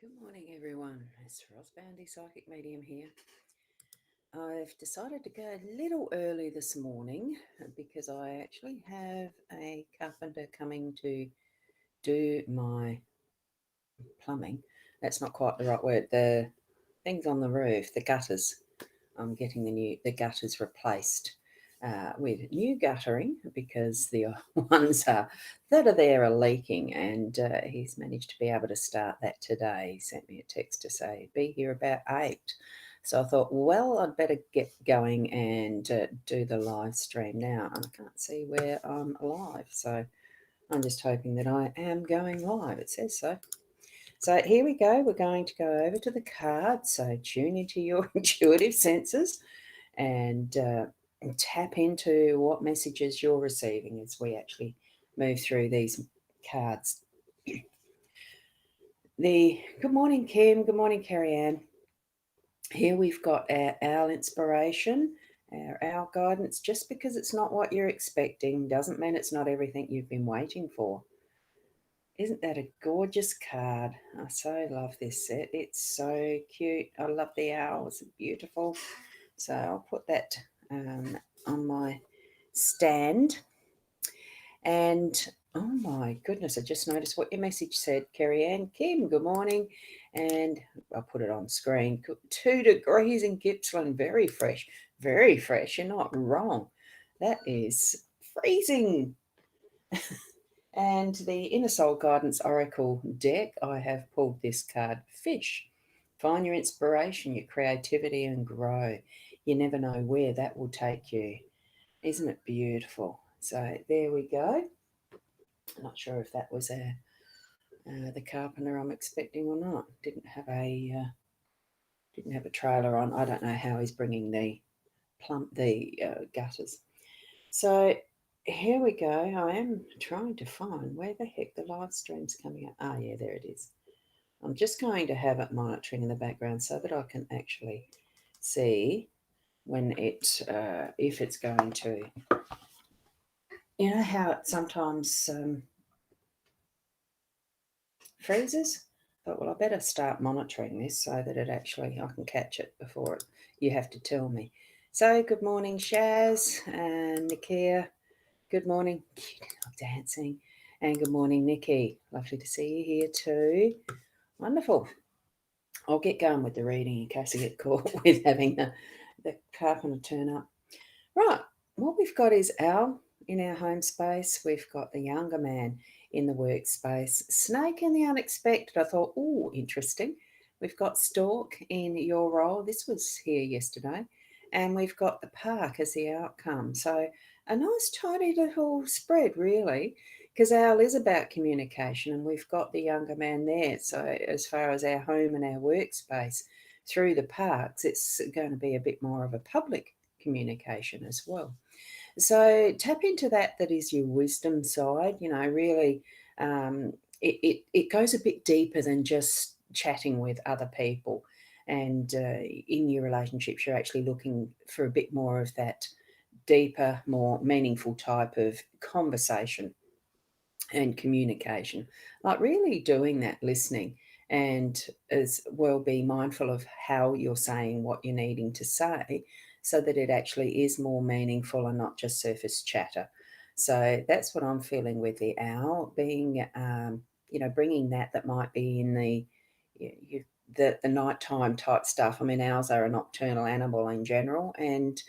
Good morning, everyone. It's Rosboundy Psychic Medium here. I've decided to go a little early this morning because I actually have a carpenter coming to do my plumbing. That's not quite the right word. The things on the roof, the gutters. I'm getting the gutters replaced with new guttering because the ones that are there are leaking, and he's managed to be able to start that today. He sent me a text to say be here about 8. So I thought, well, I'd better get going and do the live stream now. And I can't see where I'm live, so I'm just hoping that I am going live. It says so. So here we go. We're going to go over to the cards. So tune into your intuitive senses and tap into what messages you're receiving as we actually move through these cards. Good morning, Kim. Good morning, Carrie Ann. Here we've got our owl inspiration, our owl guidance. Just because it's not what you're expecting doesn't mean it's not everything you've been waiting for. Isn't that a gorgeous card? I so love this set. It's so cute. I love the owls. Beautiful. So I'll put that on my stand. And oh my goodness, I just noticed what your message said, Kerry Ann. Kim, good morning. And I'll put it on screen. 2 degrees in Gippsland. Very fresh. Very fresh. You're not wrong. That is freezing. And the Inner Soul Guidance Oracle deck, I have pulled this card, Fish. Find your inspiration, your creativity, and grow. You never know where that will take you. Isn't it beautiful? So there we go. I'm not sure if that was the carpenter I'm expecting or not. Didn't have a trailer on. I don't know how he's bringing the gutters. So here we go. I am trying to find where the heck the live stream's coming up. Ah, yeah, there it is. I'm just going to have it monitoring in the background so that I can actually see when if it's going to. You know how it sometimes freezes? Thought, well, I better start monitoring this so that I can catch it before you have to tell me. So, good morning, Shaz and Nikia. Good morning, dancing. And good morning, Nikki. Lovely to see you here too. Wonderful. I'll get going with the reading in case I get caught with having the carpenter turn up. Right, what we've got is Al in our home space. We've got the younger man in the workspace. Snake in the unexpected. I thought, oh, interesting. We've got Stork in your role. This was here yesterday. And we've got the park as the outcome. So a nice, tidy little spread, really, because Al is about communication and we've got the younger man there. So as far as our home and our workspace through the parks, it's going to be a bit more of a public communication as well. So tap into that is your wisdom side, really it goes a bit deeper than just chatting with other people. And in your relationships, you're actually looking for a bit more of that deeper, more meaningful type of conversation and communication, like really doing that listening and as well be mindful of how you're saying what you're needing to say so that it actually is more meaningful and not just surface chatter. So that's what I'm feeling with the owl being, bringing that might be in you, the nighttime type stuff. I mean, owls are a nocturnal animal in general, and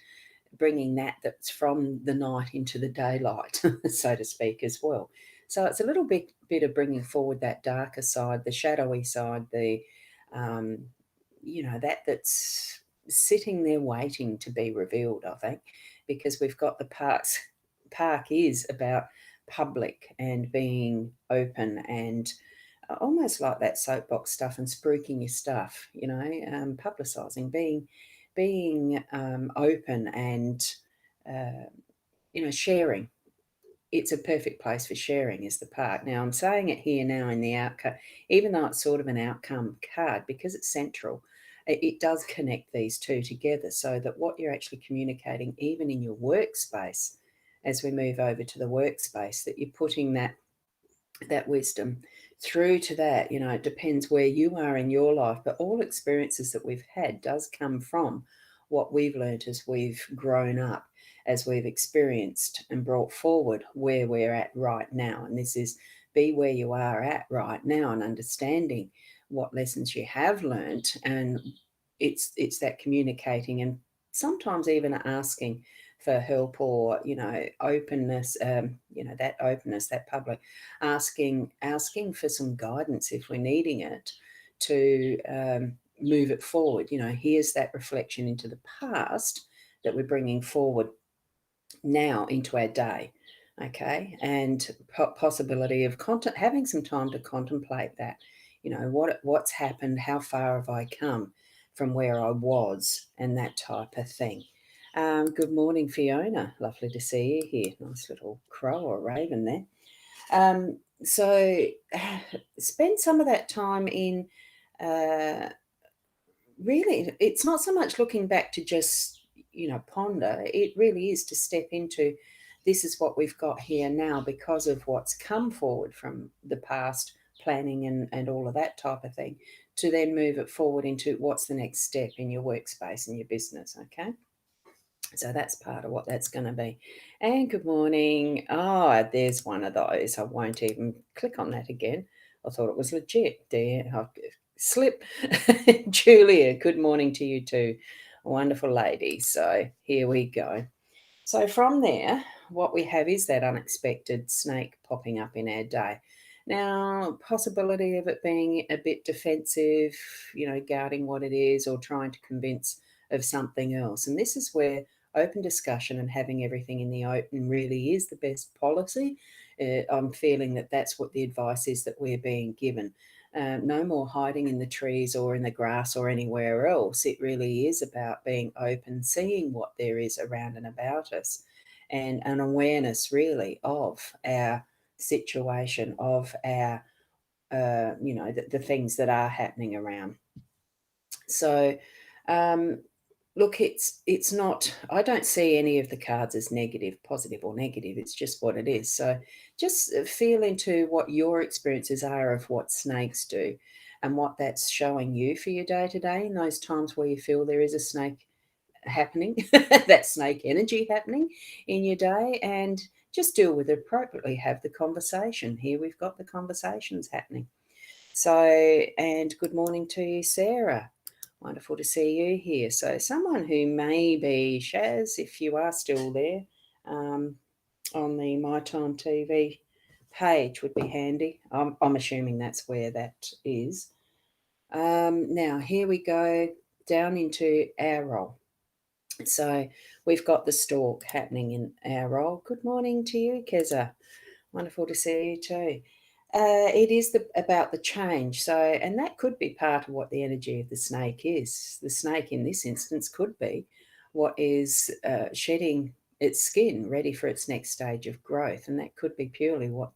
bringing that's from the night into the daylight, so to speak, as well. So it's a little bit of bringing forward that darker side, the shadowy side, um, that's sitting there waiting to be revealed, I think, because we've got the parks. Park is about public and being open and almost like that soapbox stuff and spruiking your stuff, publicising, being open and sharing. It's a perfect place for sharing is the park. Now I'm saying it here now in the outcome, even though it's sort of an outcome card, because it's central, it does connect these two together so that what you're actually communicating, even in your workspace, as we move over to the workspace, that you're putting that wisdom through to that, it depends where you are in your life, but all experiences that we've had does come from what we've learnt as we've grown up, as we've experienced and brought forward where we're at right now. And this is be where you are at right now and understanding what lessons you have learnt. And it's that communicating and sometimes even asking for help, or openness, that openness, that public asking for some guidance if we're needing it to move it forward. Here's that reflection into the past that we're bringing forward now into our day. Okay, and possibility of having some time to contemplate that. What's happened, how far have I come from where I was, and that type of thing. Good morning, Fiona. Lovely to see you here. Nice little crow or raven there. So spend some of that time in really, it's not so much looking back to just, ponder. It really is to step into this is what we've got here now because of what's come forward from the past, planning and all of that type of thing, to then move it forward into what's the next step in your workspace and your business, okay? So that's part of what that's going to be. And good morning. Oh, there's one of those. I won't even click on that again. I thought it was legit. There, I'll slip. Julia, good morning to you too. A wonderful lady. So here we go. So from there, what we have is that unexpected snake popping up in our day. Now, possibility of it being a bit defensive, guarding what it is or trying to convince of something else. And this is where open discussion and having everything in the open really is the best policy. I'm feeling that that's what the advice is that we're being given. No more hiding in the trees or in the grass or anywhere else. It really is about being open, seeing what there is around and about us, and an awareness really of our situation, of our, the things that are happening around. So, look, it's not. I don't see any of the cards as negative, positive or negative. It's just what it is. So, just feel into what your experiences are of what snakes do, and what that's showing you for your day to day. In those times where you feel there is a snake happening, that snake energy happening in your day, and just deal with it appropriately. Have the conversation. Here we've got the conversations happening. So, and good morning to you, Sarah. Wonderful to see you here. So, someone who may be Shaz, if you are still there, on the My Time TV page would be handy. I'm assuming that's where that is. Now, here we go down into our role. So, we've got the stalk happening in our role. Good morning to you, Keza. Wonderful to see you too. It is about the change. So, and that could be part of what the energy of the snake is. The snake in this instance could be what is shedding its skin, ready for its next stage of growth, and that could be purely what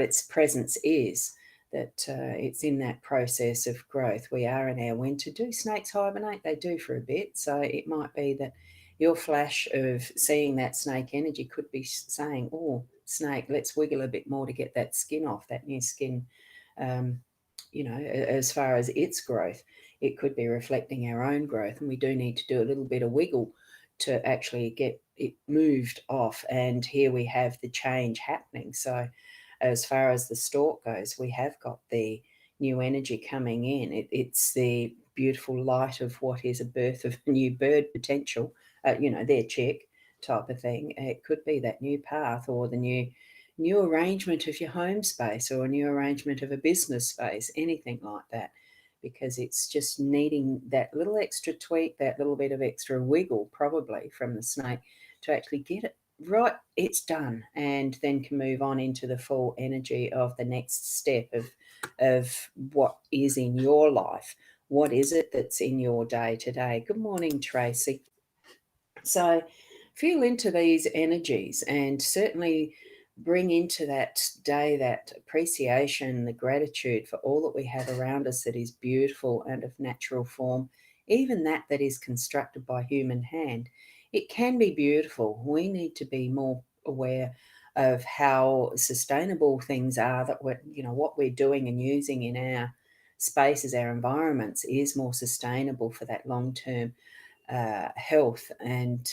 its presence is. That it's in that process of growth. We are in our winter. Do snakes hibernate? They do for a bit. So it might be that your flash of seeing that snake energy could be saying, oh, snake, let's wiggle a bit more to get that skin off, that new skin, as far as its growth. It could be reflecting our own growth, and we do need to do a little bit of wiggle to actually get it moved off. And here we have the change happening. So as far as the stalk goes, we have got the new energy coming in. It's the beautiful light of what is a birth of a new bird potential, their chick type of thing. It could be that new path or the new arrangement of your home space or a new arrangement of a business space, anything like that, because it's just needing that little extra tweak, that little bit of extra wiggle probably from the snake to actually get it right. It's done, and then can move on into the full energy of the next step of what is in your life. What is it that's in your day today? Good morning, Tracy. So feel into these energies and certainly bring into that day that appreciation, the gratitude for all that we have around us that is beautiful and of natural form, even that is constructed by human hand. It can be beautiful. We need to be more aware of how sustainable things are, that we're, what we're doing and using in our spaces, our environments, is more sustainable for that long-term health and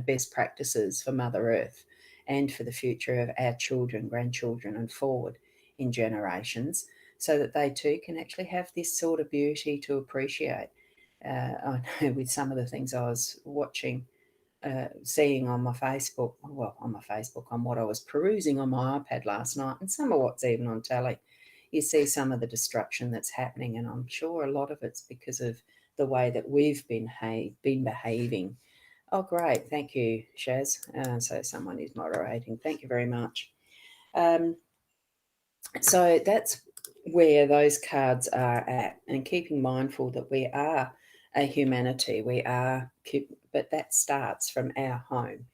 best practices for Mother Earth and for the future of our children, grandchildren, and forward in generations, so that they too can actually have this sort of beauty to appreciate. I know with some of the things I was watching, seeing on my Facebook, on what I was perusing on my iPad last night, and some of what's even on telly, you see some of the destruction that's happening, and I'm sure a lot of it's because of the way that we've been behaving. Oh, great. Thank you, Shaz. So someone is moderating. Thank you very much. So that's where those cards are at, and keeping mindful that we are a humanity. But that starts from our home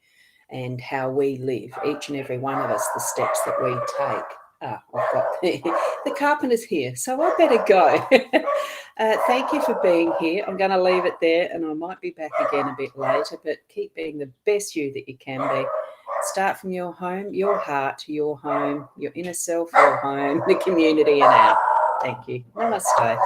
and how we live, each and every one of us, the steps that we take. I've got the carpenter's here, so I better go. Thank you for being here. I'm going to leave it there, and I might be back again a bit later, but keep being the best you that you can be. Start from your home, your heart, your home, your inner self, your home, the community, and out. Thank you. Namaste.